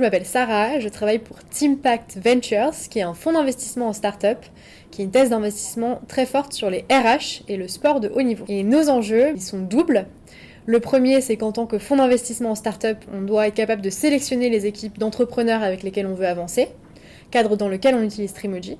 Je m'appelle Sarah, je travaille pour Teampact Ventures, qui est un fonds d'investissement en start-up, qui est une thèse d'investissement très forte sur les RH et le sport de haut niveau. Et nos enjeux, ils sont doubles. Le premier, c'est qu'en tant que fonds d'investissement en start-up, on doit être capable de sélectionner les équipes d'entrepreneurs avec lesquelles on veut avancer, cadre dans lequel on utilise Trimoji.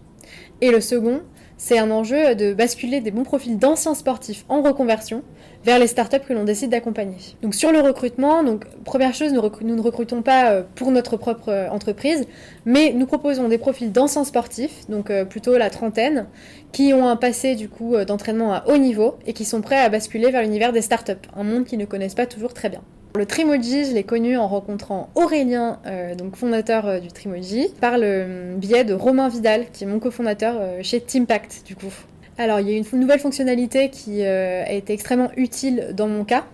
Et le second, c'est un enjeu de basculer des bons profils d'anciens sportifs en reconversion vers les startups que l'on décide d'accompagner. Donc sur le recrutement, première chose, nous ne recrutons pas pour notre propre entreprise, mais nous proposons des profils d'anciens sportifs, donc plutôt la trentaine, qui ont un passé du coup d'entraînement à haut niveau et qui sont prêts à basculer vers l'univers des startups, un monde qu'ils ne connaissent pas toujours très bien. Le Trimoji, je l'ai connu en rencontrant Aurélien, donc fondateur du Trimoji, par le biais de Romain Vidal, qui est mon cofondateur chez Teampact du coup. Alors, il y a une nouvelle fonctionnalité qui a été extrêmement utile dans mon cas.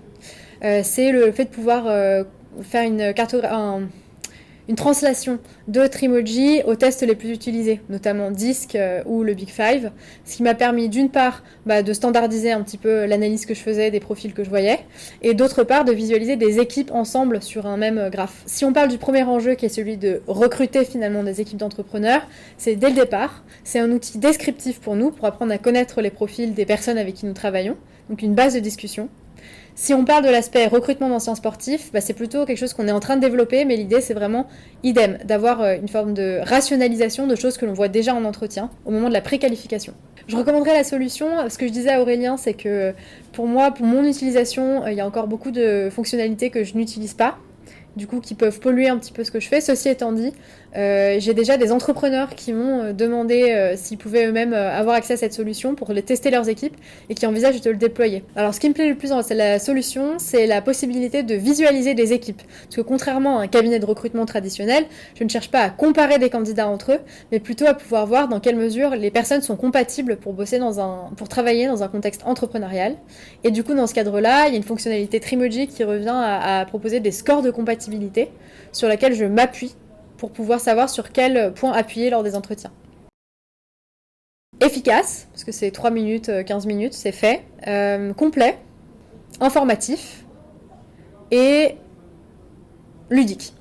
C'est le fait de pouvoir faire une translation de Trimoji aux tests les plus utilisés, notamment DISC ou le Big Five, ce qui m'a permis d'une part de standardiser un petit peu l'analyse que je faisais des profils que je voyais, et d'autre part de visualiser des équipes ensemble sur un même graphe. Si on parle du premier enjeu qui est celui de recruter finalement des équipes d'entrepreneurs, c'est dès le départ, c'est un outil descriptif pour nous, pour apprendre à connaître les profils des personnes avec qui nous travaillons, donc une base de discussion. Si on parle de l'aspect recrutement d'anciens sportifs, c'est plutôt quelque chose qu'on est en train de développer, mais l'idée c'est vraiment idem, d'avoir une forme de rationalisation de choses que l'on voit déjà en entretien au moment de la préqualification. Je recommanderais la solution, ce que je disais à Aurélien, c'est que pour moi, pour mon utilisation, il y a encore beaucoup de fonctionnalités que je n'utilise pas, du coup qui peuvent polluer un petit peu ce que je fais. Ceci étant dit, j'ai déjà des entrepreneurs qui m'ont demandé s'ils pouvaient eux-mêmes avoir accès à cette solution pour les tester leurs équipes et qui envisagent de le déployer. Alors ce qui me plaît le plus dans la solution, c'est la possibilité de visualiser des équipes. Parce que contrairement à un cabinet de recrutement traditionnel, je ne cherche pas à comparer des candidats entre eux, mais plutôt à pouvoir voir dans quelle mesure les personnes sont compatibles pour pour travailler dans un contexte entrepreneurial. Et du coup, dans ce cadre-là, il y a une fonctionnalité Trimoji qui revient à proposer des scores de compatibilité sur laquelle je m'appuie pour pouvoir savoir sur quel point appuyer lors des entretiens. Efficace, parce que c'est 3 minutes, 15 minutes, c'est fait. Complet, informatif et ludique.